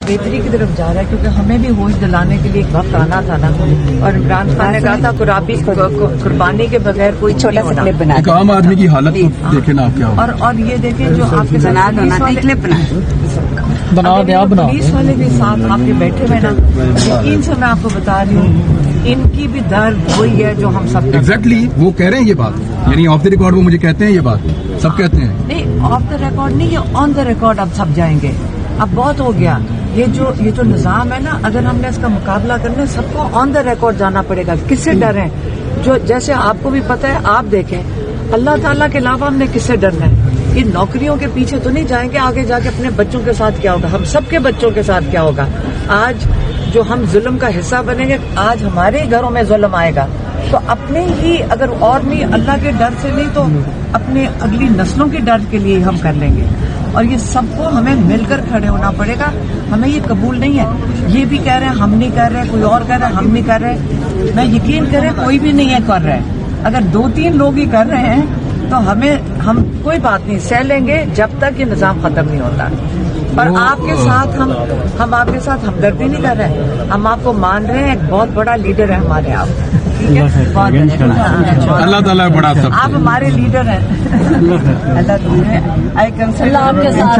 بہتری کی طرف جا رہا ہے، کیونکہ ہمیں بھی ہوش دلانے کے لیے ایک وقت آنا تھا نا، اور عمران خان نے کہا تھا قربانی کے بغیر کوئی چھوٹا سا کلپ بنا ایک عام آدمی کی حالت کو دیکھیں نا آپ کیا اور یہ دیکھیں جو آپ کے ساتھ کلپ پولیس والے بھی ساتھ آپ کے بیٹھے ہوئے نا، یقین سے میں آپ کو بتا رہی ہوں ان کی بھی درد وہی ہے جو ہم سب کا ایگزیکٹلی وہ کہہ رہے ہیں یہ بات، یعنی آف دا ریکارڈ وہ مجھے کہتے ہیں یہ بات، سب کہتے ہیں نہیں آف دا ریکارڈ نہیں، یہ آن دا ریکارڈ اب سب جائیں گے، اب بہت ہو گیا یہ جو نظام ہے نا، اگر ہم نے اس کا مقابلہ کرنا ہے سب کو آن دا ریکارڈ جانا پڑے گا، کس سے ڈریں؟ جو جیسے آپ کو بھی پتہ ہے، آپ دیکھیں اللہ تعالیٰ کے علاوہ ہم نے کس سے ڈرنا ہے؟ ان نوکریوں کے پیچھے تو نہیں جائیں گے، آگے جا کے اپنے بچوں کے ساتھ کیا ہوگا، ہم سب کے بچوں کے ساتھ کیا ہوگا؟ آج جو ہم ظلم کا حصہ بنیں گے، آج ہمارے ہی گھروں میں ظلم آئے گا، تو اپنے ہی اگر اور نہیں اللہ کے ڈر سے نہیں تو اپنے اگلی نسلوں کے ڈر کے لیے ہم کر لیں گے، اور یہ سب کو ہمیں مل کر کھڑے ہونا پڑے گا، ہمیں یہ قبول نہیں ہے، یہ بھی کہہ رہے ہیں ہم نہیں کر رہے، کوئی اور کہہ رہا ہے ہم نہیں کر رہے، میں یقین کریں کوئی بھی نہیں ہے کر رہے، اگر 2-3 لوگ ہی کر رہے ہیں تو ہم کوئی بات نہیں سہ لیں گے جب تک یہ نظام ختم نہیں ہوتا، اور آپ کے ساتھ ہم آپ کے ساتھ ہمدردی نہیں کر رہے، ہم آپ کو مان رہے ہیں، ایک بہت بڑا لیڈر ہے ہمارے آپ، ٹھیک ہے، اللہ تعالیٰ بڑا سب آپ ہمارے لیڈر ہیں، اللہ آپ کے ساتھ